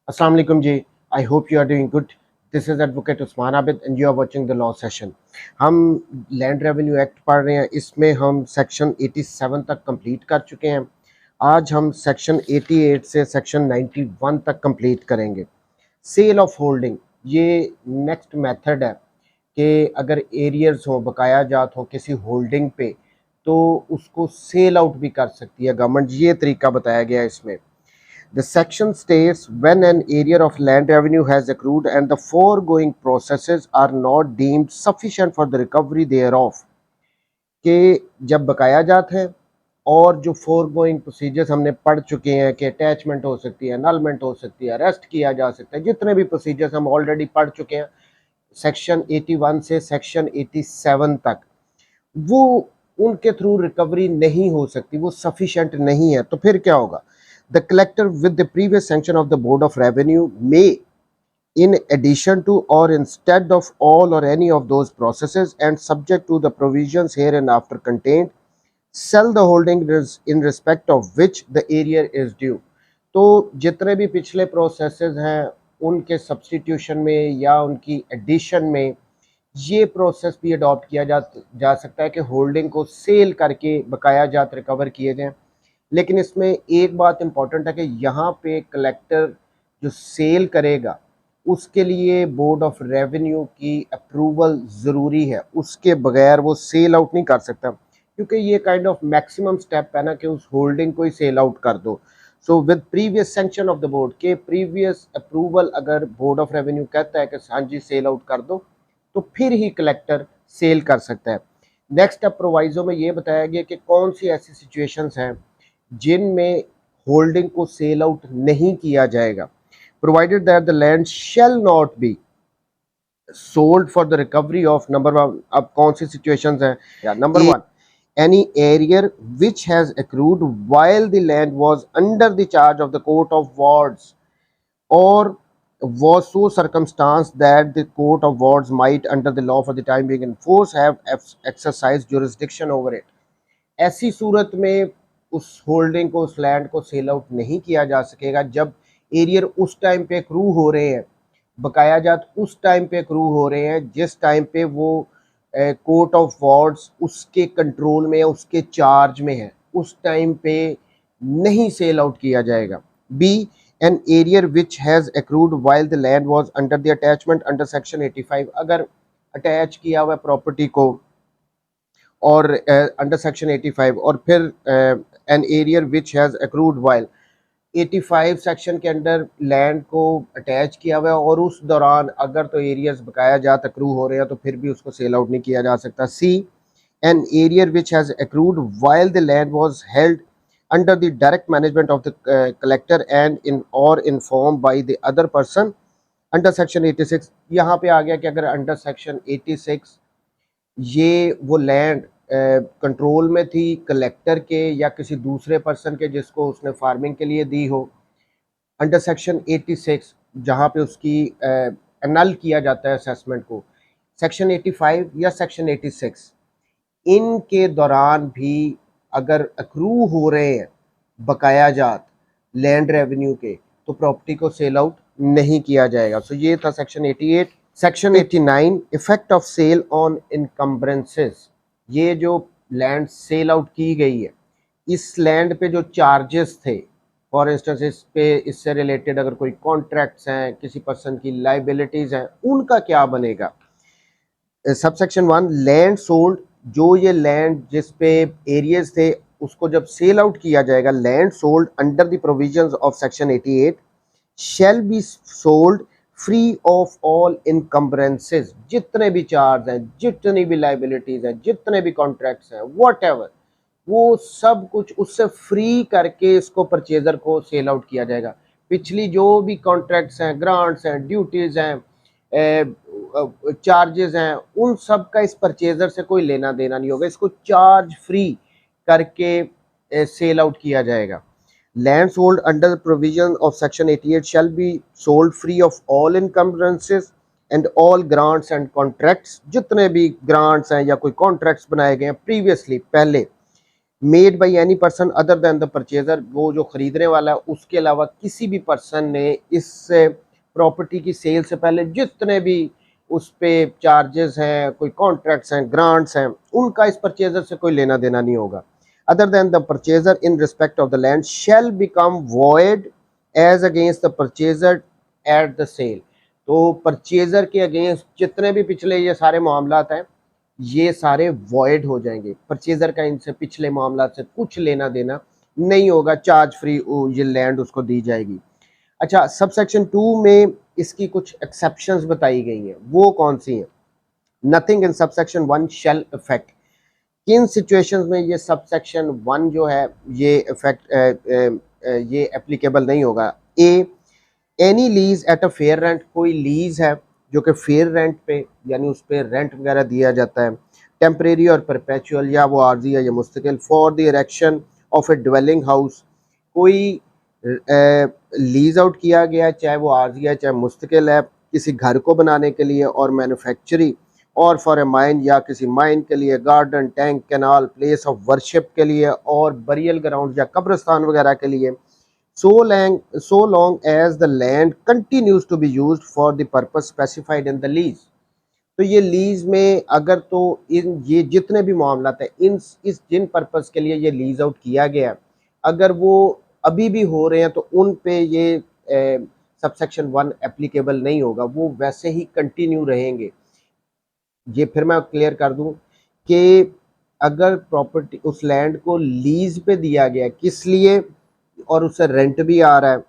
Assalamu alaikum ji. I hope you are doing good. This is Advocate Usman Abid and you are watching the law session. हम land revenue act पढ़ रहे हैं. इसमें हम section 87 तक complete कर चुके हैं. आज हम सेक्शन 88 से सेक्शन 91 तक कंप्लीट करेंगे. सेल ऑफ होल्डिंग, ये नेक्स्ट मेथड है कि अगर एरियर्स हो, बकाया जात हो किसी होल्डिंग पे, तो उसको सेल आउट भी कर सकती है गवर्नमेंट. ये तरीका बताया गया है इसमें. The section states when an area of land revenue has accrued and the foregoing processes are not deemed sufficient for the recovery thereof, कि जब बकाया जात है और जो फोरगोइंग प्रोसीजर्स हमने पढ़ चुके हैं कि अटैचमेंट हो सकती है, अनलमेंट हो सकती है, अरेस्ट किया जा सकता है, जितने भी प्रोसीजर्स हम ऑलरेडी पढ़ चुके हैं सेक्शन 81 से सेक्शन 87 तक, वो उनके थ्रू रिकवरी नहीं हो सकती, वो सफिशेंट नहीं है. तो फिर क्या होगा? The collector with the previous sanction of the Board of Revenue may, in addition to or instead of all or any of those processes and subject to the provisions hereinafter contained, sell the holding in respect of which the area is due. तो जितने भी पिछले processes हैं उनके substitution में या उनकी addition में ये प्रोसेस भी अडॉप्ट किया जा सकता है कि होल्डिंग को सेल करके बकाया जात रिकवर किए जाएं. लेकिन इसमें एक बात इम्पॉर्टेंट है कि यहाँ पे कलेक्टर जो सेल करेगा उसके लिए बोर्ड ऑफ रेवेन्यू की अप्रूवल ज़रूरी है. उसके बगैर वो सेल आउट नहीं कर सकता, क्योंकि ये काइंड ऑफ मैक्सिमम स्टेप है ना कि उस होल्डिंग को ही सेल आउट कर दो. So with previous sanction of the board के प्रीवियस अप्रूवल, अगर बोर्ड ऑफ रेवेन्यू कहता है कि हाँ जी सेल आउट कर दो, तो फिर ही कलेक्टर सेल कर सकता है. नेक्स्ट अब प्रोवाइजो में ये बताया गया कि कौन सी ऐसी सिचुएशंस हैं जिनमें होल्डिंग को सेल आउट नहीं किया जाएगा. Provided that the land shall not be sold for the recovery of, number one, अब कौन सी सिचुएशंस हैं? या number one, any arrear which has accrued while the land was under the charge of the court of wards or was so circumstanced that the court of wards might under the law for the time being in force have exercised jurisdiction over it. ऐसी सूरत में उस holding को, उस land को sell out नहीं किया जा सकेगा जब एरियर उस टाइम पे एक्रू हो रहे हैं, बकाया जात उस टाइम पे एक्रू हो रहे हैं जिस टाइम पे वो कोर्ट ऑफ वार्ड्स उसके कंट्रोल में है, उसके चार्ज में है. उस टाइम पे नहीं सेल आउट किया जाएगा. B, an arrear which has accrued while the land was under the attachment under section 85, अगर अटैच किया हुआ प्रॉपर्टी को और अंडर सेक्शन 85 और फिर an arrear which has accrued while 85 section के अंडर लैंड को अटैच किया हुआ है और उस दौरान अगर तो एरियर्स बकाया जात एक्रू हो रहे हैं तो फिर भी उसको सेल आउट नहीं किया जा सकता. C, an arrear which has accrued while the land was held under the direct management of the collector and in or inform by the other person under section 86. यहाँ पे आ गया कि अगर अंडर सेक्शन 86 ये वो लैंड कंट्रोल में थी collector के या किसी दूसरे पर्सन के जिसको उसने फार्मिंग के लिए दी हो, अंडर सेक्शन 86 जहाँ पे उसकी एनल किया जाता है असेसमेंट को, सेक्शन 85 या सेक्शन 86, इनके दौरान भी अगर अक्रू हो रहे हैं बकाया जात लैंड रेवेन्यू के, तो प्रॉपर्टी को सेल आउट नहीं किया जाएगा. सो ये था section 88. Section 89, effect of sale on encumbrances. ये जो लैंड सेल आउट की गई है, इस लैंड पे जो चार्जेस थे, फॉर इंस्टेंस इस पे इससे रिलेटेड अगर कोई कॉन्ट्रैक्ट्स हैं, किसी पर्सन की लाइबिलिटीज़ हैं, उनका क्या बनेगा? सबसेक्शन 1, लैंड सोल्ड, जो ये लैंड जिस पे एरियाज थे उसको जब सेल आउट किया जाएगा, land sold under the provisions of section 88 shall be sold free of all इनकम्बरेंसेस. जितने भी चार्ज हैं, जितनी भी लाइबिलिटीज हैं, जितने भी कॉन्ट्रैक्ट्स हैं, व्हाटएवर, वो सब कुछ उससे फ्री करके इसको परचेजर को सेल आउट किया जाएगा. पिछली जो भी कॉन्ट्रैक्ट्स हैं, ग्रांट्स हैं, ड्यूटीज हैं, चार्जेस हैं, उन सब का इस परचेजर से कोई लेना देना नहीं होगा. इसको चार्ज फ्री करके सेल आउट किया जाएगा. Land sold under the provision of section 88 shall be sold free of all encumbrances and all grants and contracts. जितने भी grants हैं या कोई contracts बनाए गए हैं previously, पहले made by any person other than the purchaser, वो जो खरीदने वाला है उसके अलावा किसी भी पर्सन ने इस प्रॉपर्टी की सेल से पहले जितने भी उस पे चार्जेस हैं, कोई कॉन्ट्रैक्ट्स हैं, ग्रांट्स हैं, उनका इस परचेजर से कोई लेना देना नहीं होगा। Other than the purchaser in respect of the land shall become void as against the purchaser at the sale. तो परचेजर के अगेंस्ट जितने भी पिछले ये सारे मामलात हैं ये सारे वॉइड हो जाएंगे। परचेजर का इनसे पिछले मामला से कुछ लेना देना नहीं होगा, चार्ज फ्री ये लैंड उसको दी जाएगी। अच्छा, सब सेक्शन 2 में इसकी कुछ एक्सेप्शंस बताई गई हैं, वो कौन सी हैं? Nothing in sub section 1 shall affect. किन सिचुएशंस में ये सब सेक्शन 1 जो है ये इफेक्ट ये एप्लीकेबल नहीं होगा? A, any lease at a fair rent, कोई लीज है जो कि फेयर रेंट पे यानी उस पर रेंट वगैरह दिया जाता है, टेम्परेरी और परपेचुअल, या वो आर्जी है या मुस्तकिल, for the erection of a dwelling house, कोई लीज आउट किया गया है, चाहे वो आर्जी है चाहे मुस्तकिल है, किसी घर को बनाने के लिए और मैन्युफैक्चरिंग, और फॉर ए माइन या किसी माइन के लिए, garden, tank, canal, place of worship के लिए, और बरियल ग्राउंड या कब्रिस्तान वगैरह के लिए, so long as the land continues to be used for the purpose specified in the lease। तो ये लीज में अगर तो इन ये जितने भी मामला है इन इस जिन पर्पस के लिए ये लीज आउट किया गया, अगर वो अभी भी हो रहे हैं तो उन पे ये सबसेक्शन 1 एप्लीकेबल नहीं होगा, वो वैसे ही कंटिन्यू रहेंगे। ये फिर मैं क्लियर कर दूं कि अगर प्रॉपर्टी उस लैंड को लीज पे दिया गया किस लिए और उससे रेंट भी आ रहा है,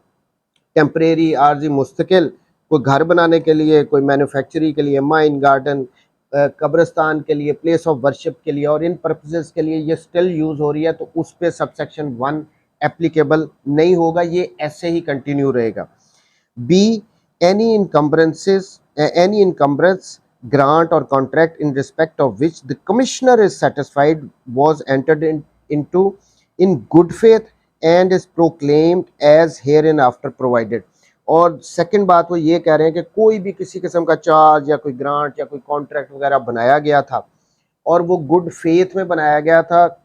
टेम्परेरी, आर्जी, मुस्तकिल, कोई घर बनाने के लिए, कोई मैन्युफैक्चरिंग के लिए, माइन, गार्डन, कब्रिस्तान के लिए, प्लेस ऑफ वर्शिप के लिए, और इन पर्पसेस के लिए ये स्टिल यूज़ हो रही है, तो उस पर सबसेक्शन 1 एप्लीकेबल नहीं होगा, ये ऐसे ही कंटिन्यू रहेगा। B, any encumbrance grant or contract in respect of which the commissioner is satisfied was entered into in good faith and is proclaimed as hereinafter provided। और सेकंड बात वो ये कह रहे हैं कि कोई भी किसी किस्म का चार्ज या कोई ग्रांट या कोई कॉन्ट्रैक्ट वगैरह बनाया गया था और वो गुड फेथ में बनाया गया था,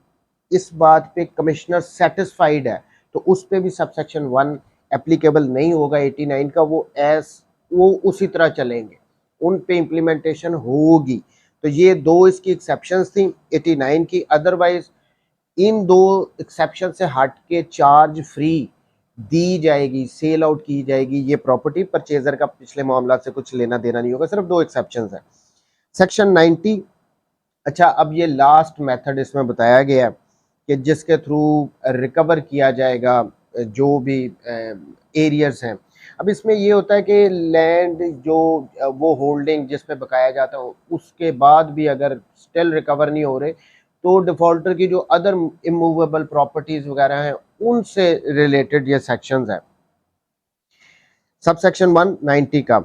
इस बात पे कमिश्नर सेटिस्फाइड है, तो उस पे भी सबसेक्शन 1 एप्लीकेबल नहीं होगा 89 का, वो उसी तरह चलेंगे, उन पे इम्प्लीमेंटेशन होगी। तो ये दो इसकी एक्सेप्शंस थी 89 की। अदरवाइज इन दो एक्सेप्शन से हट के चार्ज फ्री दी जाएगी, सेल आउट की जाएगी ये प्रॉपर्टी, परचेजर का पिछले मामला से कुछ लेना देना नहीं होगा, सिर्फ दो एक्सेप्शंस हैं। सेक्शन 90। अच्छा, अब ये लास्ट मेथड इसमें बताया गया है कि जिसके थ्रू रिकवर किया जाएगा जो भी एरियर्स हैं। अब इसमें ये होता है कि लैंड जो वो होल्डिंग जिस पे बकाया जाता है उसके बाद भी अगर स्टिल रिकवर नहीं हो रहे तो डिफॉल्टर की जो अदर इमूवेबल प्रॉपर्टीज वगैरह हैं उनसे रिलेटेड ये सेक्शंस हैं। सब सेक्शन 190 का,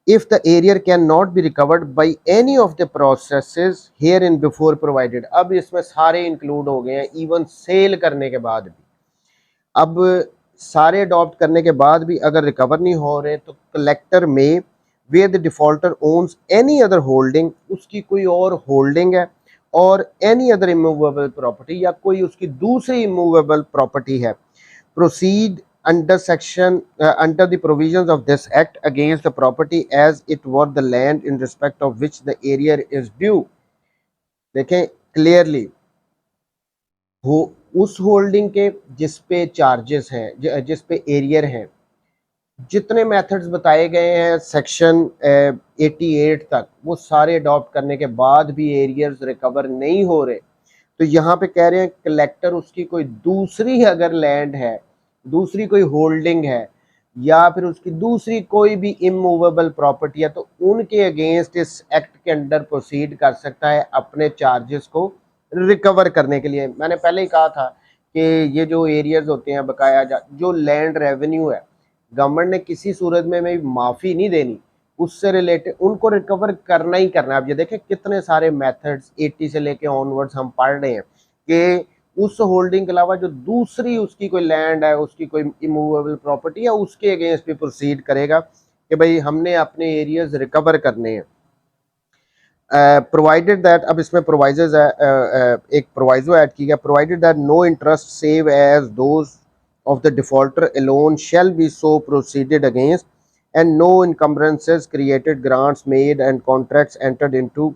if the arrear can not be recovered by any of the processes here in before provided. अब इसमें सारे इंक्लूड हो गए हैं, इवन सेल करने के बाद भी। अब सारे अडॉप्ट करने के बाद भी अगर रिकवर नहीं हो रहे तो कलेक्टर में way the defaulter owns any other holding, उसकी कोई और होल्डिंग है और एनी अदर इमूवेबल प्रॉपर्टी या कोई उसकी दूसरी इमूवेबल प्रॉपर्टी है, proceed under section under the provisions of this act against the property as it were the land in respect of which the arrear is due. देखें clearly, हो उस holding के जिस पे चार्जेस हैं, जिस पे एरियर हैं, जितने मेथड्स बताए गए हैं सेक्शन 88 तक, वो सारे अडॉप्ट करने के बाद भी एरियर्स रिकवर नहीं हो रहे, तो यहाँ पे कह रहे हैं कलेक्टर उसकी कोई दूसरी अगर लैंड है, दूसरी कोई होल्डिंग है या फिर उसकी दूसरी कोई भी इमूवेबल प्रॉपर्टी है, तो उनके अगेंस्ट इस एक्ट के अंडर प्रोसीड कर सकता है अपने चार्जेस को रिकवर करने के लिए। मैंने पहले ही कहा था कि ये जो एरियाज होते हैं बकाया जो लैंड रेवेन्यू है, गवर्नमेंट ने किसी सूरत में माफ़ी नहीं देनी, उससे रिलेटेड उनको रिकवर करना ही करना है। अब ये देखें कितने सारे मेथड्स 80 से लेके ऑनवर्ड्स हम पढ़ रहे हैं कि उस होल्डिंग के अलावा जो दूसरी उसकी कोई लैंड है, उसकी कोई इमूवेबल प्रॉपर्टी है, उसके अगेंस्ट भी प्रोसीड करेगा कि भाई हमने अपने एरियाज रिकवर करने हैं। प्रोवाइडेड दैट, अब इसमें प्रोवाइजर्स है, एक प्रोवाइजो ऐड की गया, provided that no interest save as those of the defaulter alone shall be so proceeded against and no encumbrances created grants made and contracts entered into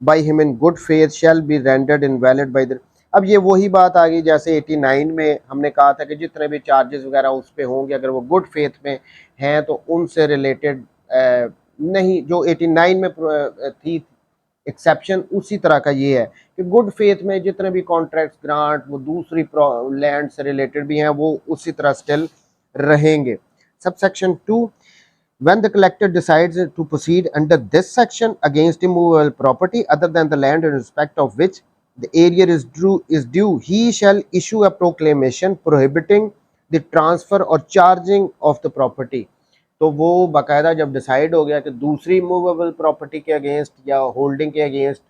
by him in good faith shall be rendered invalid by the. अब ये वही बात आ गई जैसे 89 में हमने कहा था कि जितने भी चार्जेस वगैरह उस पे होंगे अगर वो गुड फेथ में हैं तो उनसे रिलेटेड नहीं, जो 89 में थी एक्सेप्शन उसी तरह का ये है कि गुड फेथ में जितने भी कॉन्ट्रैक्ट्स ग्रांट वो दूसरी लैंड से रिलेटेड भी हैं वो उसी तरह स्टिल रहेंगे। Subsection 2, when the collector decides to proceed under this section against immovable property other than the land in respect of which the area is due, he shall issue a proclamation prohibiting the transfer or charging of the property। तो वो बाकायदा जब decide हो गया कि दूसरी movable property के against या होल्डिंग के अगेंस्ट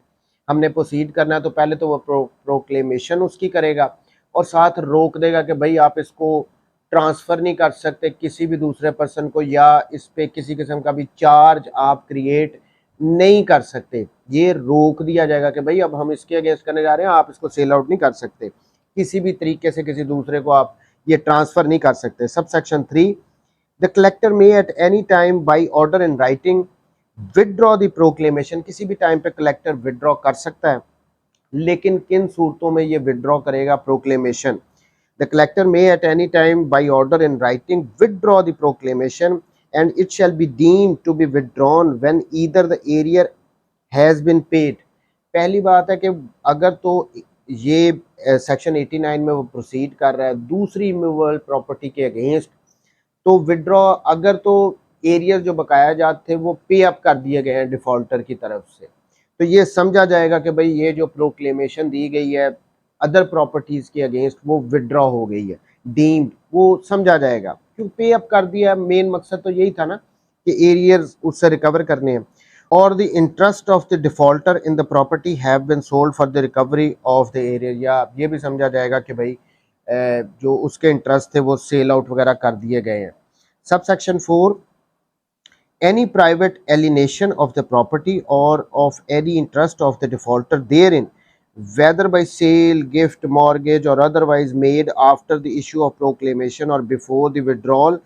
हमने प्रोसीड करना है तो पहले तो वो प्रोक्लेमेशन उसकी करेगा और साथ रोक देगा कि भाई आप इसको ट्रांसफ़र नहीं कर सकते किसी भी दूसरे पर्सन को, या इस पे किसी किस्म का भी चार्ज आप क्रिएट नहीं कर सकते। ये रोक दिया जाएगा कि भाई अब हम इसके अगेंस्ट करने जा रहे हैं, आप इसको सेल आउट नहीं कर सकते, किसी भी तरीके से किसी दूसरे को आप ये ट्रांसफ़र नहीं कर सकते। Subsection 3, the collector may at any time by order in writing withdraw the proclamation, किसी भी टाइम पे कलेक्टर विदड्रॉ कर सकता है, लेकिन किन सूरतों में ये विदड्रॉ करेगा proclamation. The collector may at any time by order in writing withdraw the proclamation and it shall be deemed to be withdrawn when either the arrear has been paid. पहली बात है कि अगर तो ये सेक्शन 89 में वो प्रोसीड कर रहा है दूसरी मूवेबल प्रॉपर्टी के अगेंस्ट, तो विड्रॉ अगर तो एरियर जो बकाया जात थे वो पे अप कर दिए गए हैं डिफ़ॉल्टर की तरफ से, तो ये समझा जाएगा कि भाई ये जो प्रोक्लेमेशन दी गई है अदर प्रॉपर्टीज़ के अगेंस्ट वो विड्रॉ हो गई है, डीम्ड, वो समझा जाएगा क्यों पे अप कर दिया। मेन मकसद तो यही था ना कि एरियर्स उससे रिकवर करने हैं। और the interest of the defaulter in the property have been sold for the recovery of the arrear, या ये भी समझा जाएगा कि भाई जो उसके इंटरेस्ट थे वो सेल आउट वगैरह कर दिए गए हैं। Subsection 4, any private alienation of the property or of any interest of the defaulter therein, whether by sale, gift, mortgage or otherwise made after the issue of proclamation or before the withdrawal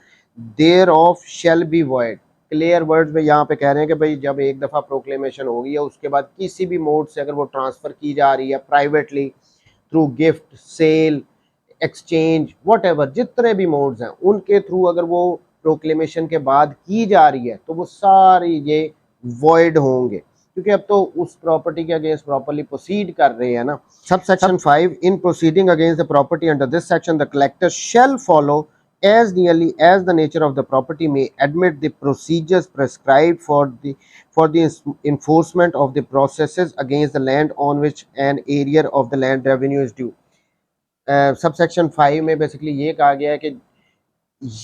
thereof shall be void। Clear words में यहाँ पे कह रहे हैं कि भाई जब एक दफ़ा प्रोक्लेमेशन हो गई है उसके बाद किसी भी मोड से अगर वो ट्रांसफ़र की जा रही है privately through gift, sale, exchange, whatever जितने भी मोड्स हैं उनके थ्रू अगर वो प्रोक्लेमेशन के बाद की जा रही है तो वो सारी ये वॉइड होंगे क्योंकि अब तो उस प्रॉपर्टी के अगेंस्ट प्रॉपर्ली प्रोसीड कर रहे हैं ना। Subsection 5, in proceeding against the property under this section the collector shall follow as nearly as the nature of the property may admit the procedures prescribed for the enforcement of the processes against the land on which an area of the land revenue is due। Subsection 5 में basically ये कहा गया है कि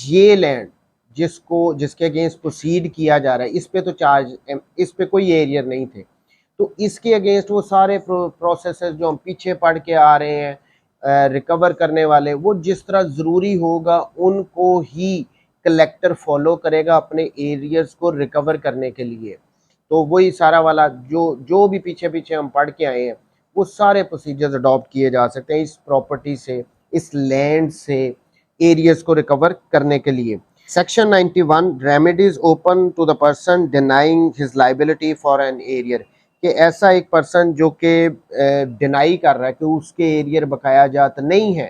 ये land जिसके against proceed किया जा रहा है इस पे तो चार्ज, इस पे कोई एरियर नहीं थे, तो इसके अगेंस्ट वो सारे प्रोसेसेस जो हम पीछे पढ़ के आ रहे हैं रिकवर करने वाले, वो जिस तरह ज़रूरी होगा उनको ही कलेक्टर फॉलो करेगा अपने एरियर्स को रिकवर करने के लिए। तो वही सारा वाला जो भी पीछे पीछे हम पढ़ के आए हैं वो सारे प्रोसीजर्स अडॉप्ट किए जा सकते हैं इस प्रॉपर्टी से, इस लैंड से एरियर्स को रिकवर करने के लिए। Section 91, remedies open to the person denying his liability for an arrear, कि ऐसा एक पर्सन जो कि डिनाई कर रहा है कि उसके एरियर बकाया जात नहीं है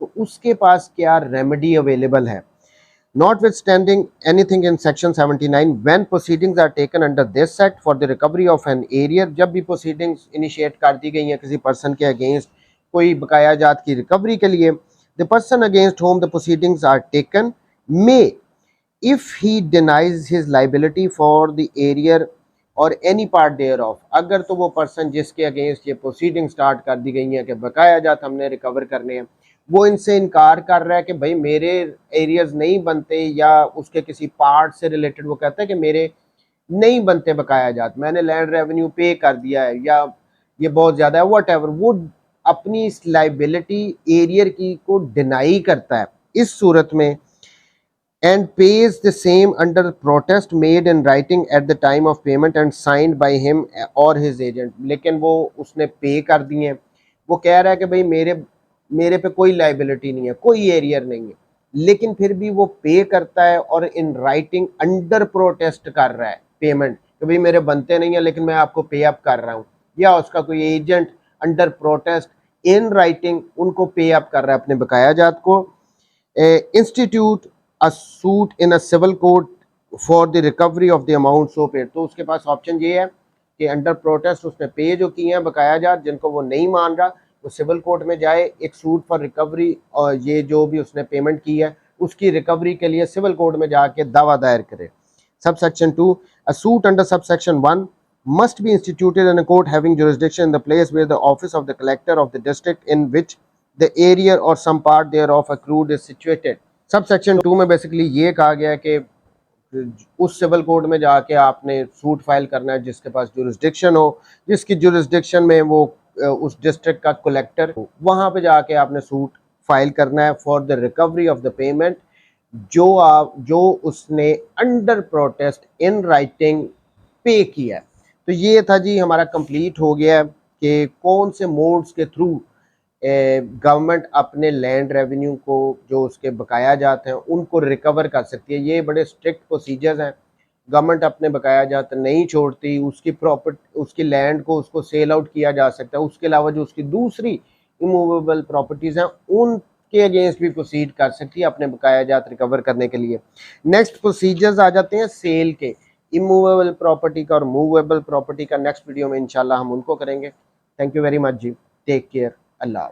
तो उसके पास क्या रेमेडी अवेलेबल है। Notwithstanding anything in section 79, when proceedings are taken under this act for the recovery of an area, जब भी proceedings initiate कर दी गई हैं किसी person के against कोई बकाया जात की recovery के लिए, the person against whom the proceedings are taken may, if he denies his liability for the area और एनी पार्ट देयर ऑफ, अगर तो वो पर्सन जिसके अगेंस्ट ये प्रोसीडिंग स्टार्ट कर दी गई है कि बकाया जात हमने रिकवर करने हैं वो इनसे इनकार कर रहा है कि भाई मेरे एरियाज नहीं बनते, या उसके किसी पार्ट से रिलेटेड वो कहता है कि मेरे नहीं बनते बकाया जात, मैंने लैंड रेवेन्यू पे कर दिया है या ये बहुत ज़्यादा है, व्हाटएवर, वो अपनी इस लाइबिलिटी एरियर की को डिनाई करता है। इस सूरत में and pays the same under protest made in writing at the time of payment and signed by him or his agent। लेकिन वो उसने पे कर दिए हैं, वो कह रहा है कि भाई मेरे पे कोई लाइबिलिटी नहीं है, कोई एरियर नहीं है, लेकिन फिर भी वो पे करता है और इन राइटिंग अंडर प्रोटेस्ट कर रहा है पेमेंट कि भाई मेरे बनते नहीं है लेकिन मैं आपको पे अप कर रहा हूँ, या उसका कोई agent under protest in writing उनको पे अप कर रहा है अपने बकाया जात को। Institute a suit in a civil court for the recovery of the amount so paid। तो उसके पास ऑप्शन ये है कि अंडर प्रोटेस्ट उसने पे जो किए हैं बकाया जात जिनको वो नहीं मान रहा, वो सिविल कोर्ट में जाए एक सूट फॉर रिकवरी, और ये जो भी उसने पेमेंट की है उसकी रिकवरी के लिए सिविल कोर्ट में जाके दावा दायर करे। Subsection 2, a suit under subsection 1 must be instituted in a court having jurisdiction in the place where the office of the collector of the district in which the area or some part thereof accrued is situated। Sub section 2 में basically ये कहा गया है कि उस civil court में जाके आपने सूट फाइल करना है जिसके पास जुरिस्डिक्शन हो, जिसकी जुरिस्डिक्शन में वो उस डिस्ट्रिक्ट का कलेक्टर हो, वहाँ पे जाके आपने सूट फाइल करना है for the recovery of the payment जो उसने अंडर प्रोटेस्ट इन राइटिंग पे किया है। तो ये था जी, हमारा कंप्लीट हो गया है कि कौन से मोड्स के थ्रू गवर्नमेंट अपने लैंड रेवेन्यू को जो उसके बकाया जाते हैं उनको रिकवर कर सकती है। ये बड़े स्ट्रिक्ट प्रोसीजर्स हैं, गवर्नमेंट अपने बकाया जाते नहीं छोड़ती, उसकी प्रॉपर्टी उसकी लैंड को उसको सेल आउट किया जा सकता है, उसके अलावा जो उसकी दूसरी इमूवेबल प्रॉपर्टीज़ हैं उनके अगेंस्ट भी प्रोसीड कर सकती है अपने बकाया जात रिकवर करने के लिए। नेक्स्ट प्रोसीजर्स आ जाते हैं सेल के, इमूवेबल प्रॉपर्टी का और मूवेबल प्रॉपर्टी का। नेक्स्ट वीडियो में इंशाल्लाह हम उनको करेंगे। थैंक यू वेरी मच जी, टेक केयर, अल्लाह।